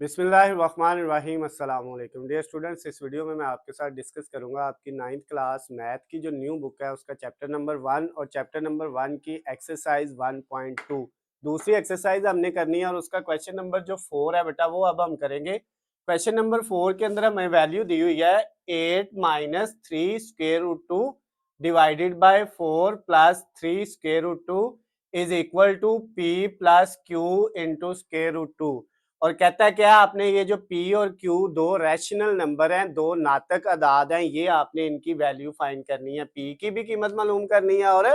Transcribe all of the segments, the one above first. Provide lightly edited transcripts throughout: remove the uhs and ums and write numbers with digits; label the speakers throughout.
Speaker 1: बिस्मिल्लाहिर्रहमानिर्रहीम अस्सलाम वालेकुम डियर स्टूडेंट्स। इस वीडियो में मैं आपके साथ डिस्कस करूंगा आपकी 9th क्लास मैथ की जो न्यू बुक है उसका चैप्टर नंबर 1 और चैप्टर नंबर 1 की एक्सरसाइज 1.2 दूसरी एक्सरसाइज हमने करनी है और उसका क्वेश्चन नंबर जो 4 है बेटा वो अब हम करेंगे। क्वेश्चन नंबर 4 के अंदर हमें वैल्यू दी हुई है 8 minus 3 square root 2 divided by 4 plus 3 square root 2 is equal to p plus q into square root 2। और कहता है क्या, आपने ये जो P और Q दो रैशनल नंबर हैं, दो नातक अदाद हैं, ये आपने इनकी वैल्यू फाइंड करनी है। P की भी कीमत मालूम करनी है और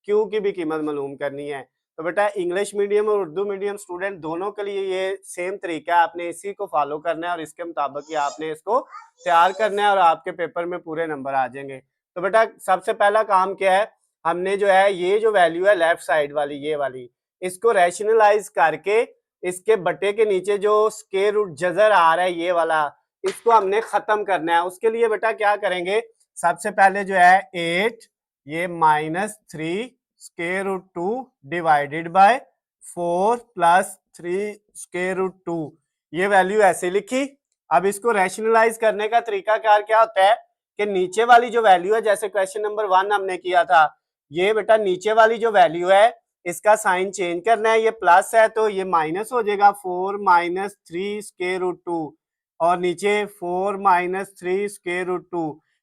Speaker 1: Q की भी कीमत मालूम करनी है। तो बेटा इंग्लिश मीडियम और उर्दू मीडियम स्टूडेंट दोनों के लिए ये सेम तरीका है, आपने इसी को फॉलो करना है और इसके मुताबिक ही आपने इसको तैयार करना है और आपके पेपर में पूरे नंबर आ जाएंगे। तो बेटा सबसे पहला काम क्या है, हमने जो है ये जो वैल्यू है लेफ्ट साइड वाली ये वाली, इसको रैशनलाइज करके इसके बटे के नीचे जो स्क्वायर रूट जजर आ रहा है ये वाला, इसको हमने खत्म करना है। उसके लिए बेटा क्या करेंगे, सबसे पहले जो है 8 ये minus 3 square root 2 divided by 4 plus 3 square root 2, ये वैल्यू ऐसे लिखी। अब इसको रैशनलाइज करने का तरीका कार क्या होता है कि नीचे वाली जो वैल्यू है, जैसे क्वेश्चन नंबर 1 हमने किया था, ये बेटा नीचे वाली जो वैल्यू है इसका साइन चेंज करना है, ये प्लस है तो ये माइनस हो जाएगा 4 माइनस 3 स्क्वायर रूट 2 और नीचे 4 माइनस 3 स्क्वायर रूट 2।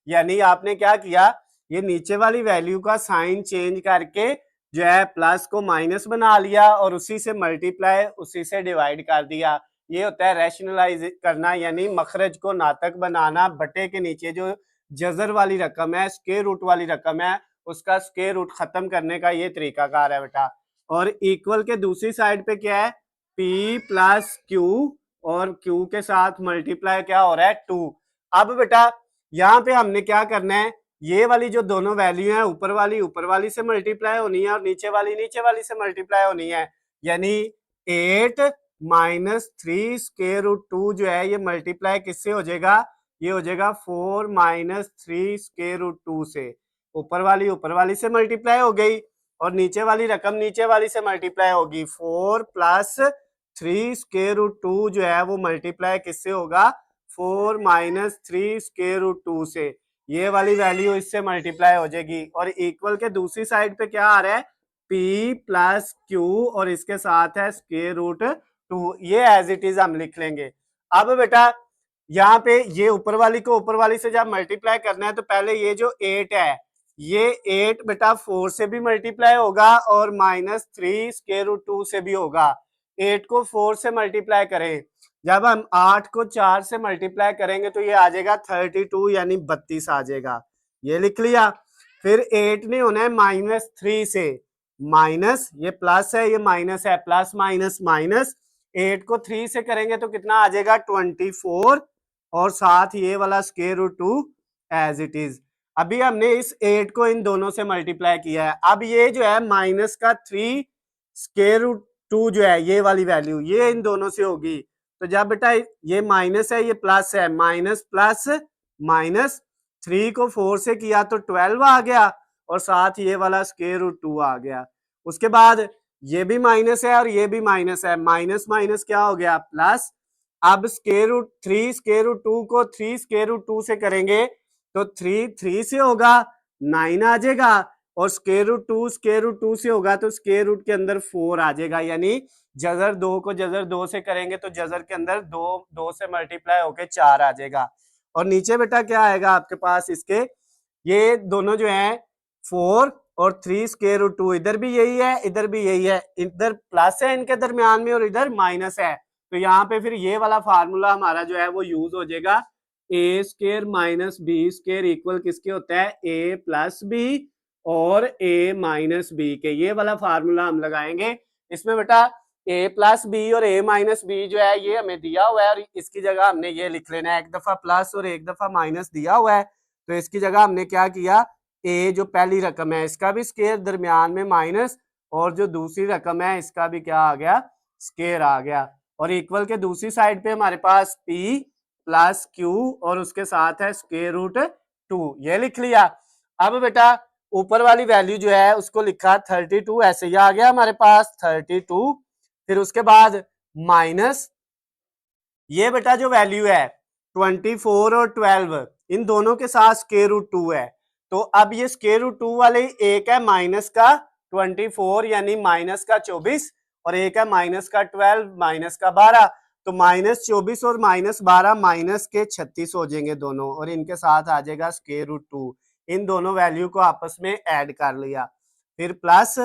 Speaker 1: यानी आपने क्या किया, ये नीचे वाली वैल्यू का साइन चेंज करके जो है प्लस को माइनस बना लिया और उसी से मल्टीप्लाई उसी से डिवाइड कर दिया। ये होता है रैशनलाइज करना, यानी मखरज को नातक बनाना। बटे के नीचे जो जजर वाली रकम है, स्क्वायर रूट वाली रकम है, उसका स्क्वायर रूट खत्म करने का ये तरीका कार है बेटा। और इक्वल के दूसरी साइड पे क्या है, P प्लस क्यू और Q के साथ मल्टीप्लाई क्या हो रहा है 2। अब बेटा यहाँ पे हमने क्या करना है, ये वाली जो दोनों वैल्यू है ऊपर वाली से मल्टीप्लाई होनी है और नीचे वाली से मल्टीप्लाई होनी है। यानी 8 माइनस 3 स्क्वायर रूट 2 जो है ये मल्टीप्लाई किससे हो जाएगा, ये हो जाएगा 4 माइनस 3 स्क्वायर रूट 2 से। ऊपर वाली से मल्टीप्लाई हो गई और नीचे वाली रकम नीचे वाली से मल्टीप्लाई होगी। 4 प्लस 3 स्क्वायर रूट 2 जो है वो मल्टीप्लाई किससे होगा, 4 माइनस 3 स्क्वायर रूट 2 से। ये वाली वैल्यू इससे मल्टीप्लाई हो जाएगी और इक्वल के दूसरी साइड पे क्या आ रहा है, P प्लस क्यू और इसके साथ है स्क्वायर रूट 2। ये एज इट इज हम लिख लेंगे। अब बेटा यहाँ पे ये ऊपर वाली को ऊपर वाली से जब मल्टीप्लाई करना है तो पहले ये जो 8 है, ये 8 बेटा 4 से भी मल्टीप्लाई होगा और माइनस 3 स्क्वायर रूट 2 से भी होगा। 8 को 4 से मल्टीप्लाई करें, जब हम 8 को 4 से मल्टीप्लाई करेंगे तो ये आ जाएगा 32 यानी 32 आ जाएगा, ये लिख लिया। फिर 8 ने होना है माइनस 3 से, माइनस ये प्लस है ये माइनस है, प्लस माइनस माइनस, 8 को 3 से करेंगे तो कितना आ जाएगा 24 और साथ ये वाला square root 2 as it is. अभी हमने इस 8 को इन दोनों से मल्टीप्लाई किया है। अब ये जो है माइनस का 3 स्क्वायर रूट 2 जो है ये वाली वैल्यू ये इन दोनों से होगी। तो जब बेटा ये माइनस है ये प्लस है, माइनस प्लस माइनस, 3 को 4 से किया तो 12 आ गया और साथ ये वाला स्क्वायर रूट 2 आ गया। उसके बाद ये भी माइनस है और ये भी माइनस है, माइनस माइनस क्या हो गया प्लस। अब स्क्वायर रूट 3 स्क्वायर रूट 2 को 3 स्क्वायर रूट 2 से करेंगे तो 3 से होगा 9 आ जाएगा और स्क्वायर रूट 2 से होगा तो स्क्वायर रूट के अंदर 4 आ जाएगा। यानी जजर 2 को जजर 2 से करेंगे तो जजर के अंदर 2 से मल्टीप्लाई होके 4 आ जाएगा। और नीचे बेटा क्या आएगा आपके पास, इसके ये दोनों जो है 4 और 3 स्क्वायर रूट 2, इधर भी यही है इधर भी यही है, इधर प्लस है इनके दरमियान में और इधर माइनस है। तो यहाँ पे फिर ये वाला फार्मूला हमारा जो है वो यूज हो जाएगा, A square minus B square equal किसके होता है, ए प्लस बी और ए माइनस बी के। ये वाला फार्मूला हम लगाएंगे। इसमें बेटा ए प्लस बी और ए माइनस बी जो है ये हमें दिया हुआ है और इसकी जगह हमने ये लिख लेना है, एक दफा प्लस और एक दफा माइनस दिया हुआ है तो इसकी जगह हमने क्या किया, ए जो पहली रकम है इसका भी स्क्वायर दरमियान में माइनस और जो दूसरी रकम है इसका भी क्या आ गया, स्क्वायर आ गया। और इक्वल के दूसरी साइड पे हमारे पास P प्लस क्यू और उसके साथ है स्क्वायर रूट 2, ये लिख लिया। अब बेटा ऊपर वाली वैल्यू जो है उसको लिखा 32, ऐसे ही आ गया हमारे पास 32। फिर उसके बाद माइनस ये बेटा जो वैल्यू है 24 और 12 इन दोनों के साथ स्क्वायर रूट 2 है, तो अब ये स्क्वायर रूट 2 वाले एक है माइनस का 24 यानी माइनस का 24 और एक है माइनस का 12 माइनस का 12, तो माइनस 24 और माइनस 12 माइनस के 36 हो जाएंगे दोनों, और इनके साथ आ जाएगा स्क्वायर रूट 2। इन दोनों वैल्यू को आपस में ऐड कर लिया, फिर प्लस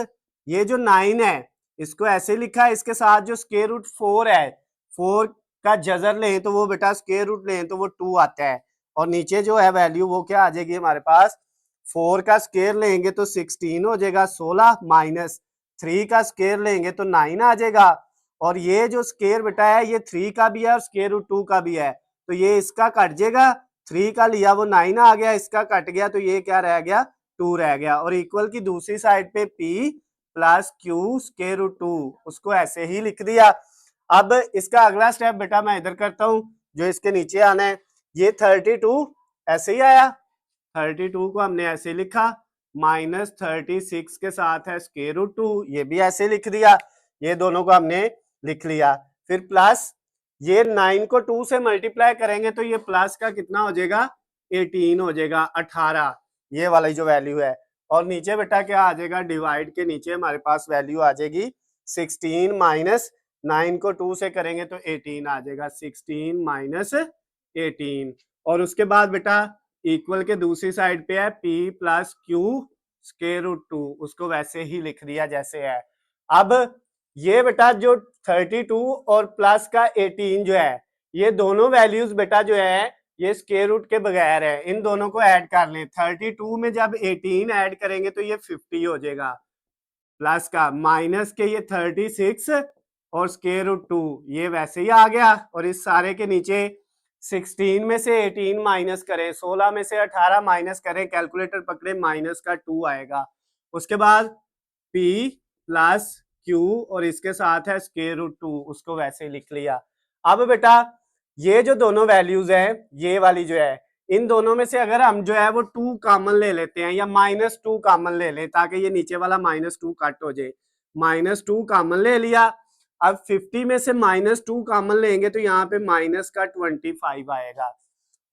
Speaker 1: ये जो 9 है इसको ऐसे लिखा है, इसके साथ जो स्क्वायर रूट 4 है, 4 का जजर लें तो वो बेटा स्क्वायर रूट लें तो वो 2 आता है, और नीचे जो है वैल्यू वो क्या आ जाएगी हमारे पास, 4 का स्क्वायर लेंगे तो 16 हो जाएगा 16 माइनस 3 का स्क्वायर लेंगे तो 9 आ जाएगा, और ये जो स्क्वायर बेटा है ये 3 का भी है और स्क्वायर रूट 2 का भी है, तो ये इसका कट जाएगा, 3 का लिया वो 9 आ गया, इसका कट गया तो ये क्या रह गया 2 रह गया, और इक्वल की दूसरी साइड पे p plus q square root 2 उसको ऐसे ही लिख दिया। अब इसका अगला स्टेप बेटा मैं इधर करता हूं, जो इसके नीचे आना है, ये 32 ऐसे ही आया, 32 को हमने ऐसे लिखा, माइनस 36 के साथ है स्क्वायर रूट 2 ये भी ऐसे लिख दिया, ये दोनों को हमने लिख लिया, फिर प्लस ये 9 को 2 से मल्टीप्लाई करेंगे तो ये प्लस का कितना हो जाएगा 18 हो जाएगा 18, ये वाली जो वैल्यू है, और नीचे बेटा क्या आ जाएगा, डिवाइड के नीचे हमारे पास वैल्यू आ जाएगी 16 माइनस 9 को 2 से करेंगे तो 18 आ जाएगा, 16 माइनस 18, और उसके बाद बेटा इक्वल के दूसरी साइड पे है p plus q square root 2 उसको वैसे ही लिख दिया जैसे है। अब ये बेटा जो 32 और प्लस का 18 जो है ये दोनों वैल्यूज बेटा जो है ये स्क्वायर रूट के बगैर है, इन दोनों को ऐड कर लें, 32 में जब 18 ऐड करेंगे तो ये 50 हो जाएगा, प्लस का माइनस के ये 36 और स्क्वायर रूट 2 ये वैसे ही आ गया, और इस सारे के नीचे 16 में से 18 माइनस करें, 16 में से 18 माइनस करें, कैलकुलेटर पकड़े माइनस का 2 आएगा, उसके बाद p प्लस q और इसके साथ है स्क्वायर रूट 2 उसको वैसे लिख लिया। अब बेटा ये जो दोनों वैल्यूज हैं ये वाली जो है इन दोनों में से अगर हम जो है वो 2 कॉमन ले लेते हैं या -2 कॉमन ले लें ताकि ये नीचे वाला -2 कट हो जाए, -2 कॉमन ले लिया, अब 50 में से -2 कॉमन लेंगे तो यहाँ पे माइनस का 25 आएगा,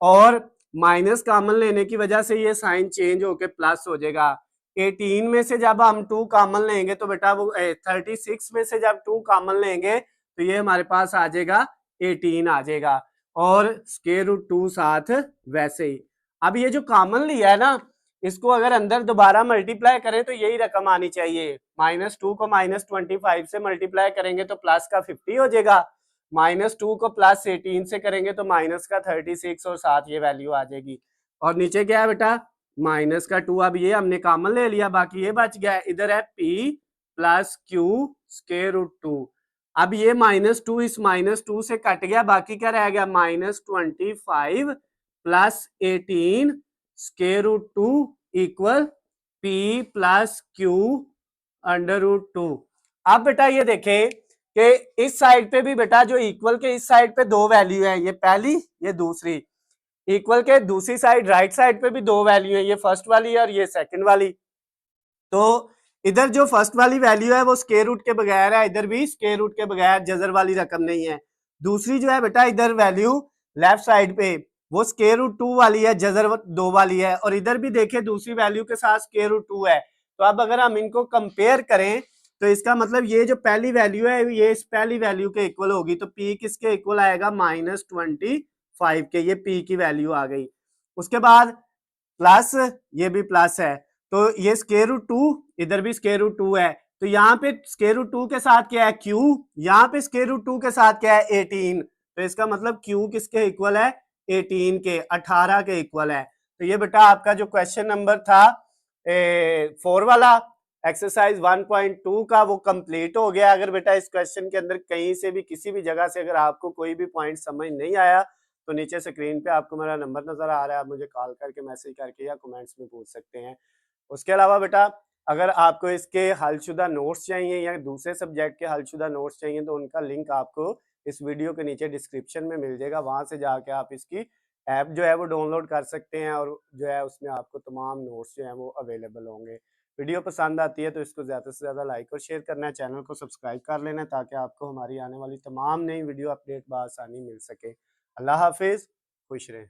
Speaker 1: और माइनस कॉमन लेने की वजह से ये साइन चेंज होके प्लस हो जाएगा, 18 में से जब हम 2 कॉमन लेंगे तो बेटा वो 36 में से जब 2 कॉमन लेंगे तो ये हमारे पास आ जाएगा 18 आ जाएगा, और स्क्वायर रूट 2 साथ वैसे ही। अब ये जो कॉमन लिया है ना इसको अगर अंदर दोबारा मल्टीप्लाई करें तो यही रकम आनी चाहिए, -2 को -25 से मल्टीप्लाई करेंगे तो प्लस का 50 हो जाएगा, -2 को प्लस 18 से करेंगे तो माइनस का 36 और साथ ये वैल्यू आ जाएगी, और नीचे क्या है बेटा माइनस का 2, अब ये हमने कॉमन ले लिया बाकी ये बच गया है, इधर है p plus q square root 2, अब ये -2 इस -2 से कट गया, बाकी क्या रह गया -25 plus 18 square root 2 equal p plus q under root 2। अब बेटा ये देखें कि इस साइड पे भी बेटा जो इक्वल के इस साइड पे दो वैल्यू है, ये पहली ये दूसरी, इक्वल के दूसरी साइड राइट साइड पे भी दो वैल्यू है, ये फर्स्ट वाली है और ये सेकंड वाली, तो इधर जो फर्स्ट वाली वैल्यू है वो स्क्वायर रूट के बगैर है, इधर भी स्क्वायर रूट के बगैर जजर वाली रकम नहीं है, दूसरी जो है बेटा इधर वैल्यू लेफ्ट साइड पे वो स्क्वायर रूट 2 वाली है, जजर 2 वाली है, और इधर भी देखें दूसरी वैल्यू के साथ स्क्वायर रूट 2 है, तो अब अगर हम इनको कंपेयर करें तो इसका मतलब ये जो पहली वैल्यू है ये इस पहली वैल्यू के इक्वल होगी, तो p किसके इक्वल आएगा -25 के, ये p की वैल्यू आ गई, उसके बाद प्लस ये भी प्लस है, तो ये स्क्वायर रूट 2 इधर भी स्क्वायर रूट 2 है, तो यहाँ पे स्क्वायर रूट 2 के साथ क्या है q, यहाँ पे स्क्वायर रूट 2 के साथ क्या है 18, तो इसका मतलब q किसके इक्वल है 18 के, 18 के इक्वल है, तो ये बेटा आपका जो क्वेश्चन नंबर था 4 वाला एक्सरसाइज 1.2 का वो कंप्लीट हो गया। अगर बेटा इस क्वेश्चन के अंदर कहीं से भी किसी भी जगह से अगर आपको कोई भी पॉइंट समझ नहीं आया तो नीचे स्क्रीन पे आपको मेरा नंबर नजर आ रहा है, आप मुझे कॉल करके मैसेज करके या कमेंट्स में पूछ सकते हैं। उसके अलावा बेटा अगर आपको इसके हलशुदा नोट्स चाहिए या दूसरे सब्जेक्ट के हलशुदा नोट्स चाहिए तो उनका लिंक आपको इस वीडियो के नीचे डिस्क्रिप्शन में मिल जाएगा, वहां से जाके आप इसकी ऐप जो है वो डाउनलोड कर सकते हैं और जो है उसमें आपको तमाम नोट्स जो है वो अवेलेबल होंगे। वीडियो पसंद आती है तो इसको ज़्यादा से ज़्यादा लाइक और शेयर करना है, चैनल को सब्सक्राइब कर लेना है ताकि आपको हमारी आने वाली तमाम नई वीडियो अपडेट बआसानी मिल सके। अल्लाह हाफ़िज़, खुश रहें।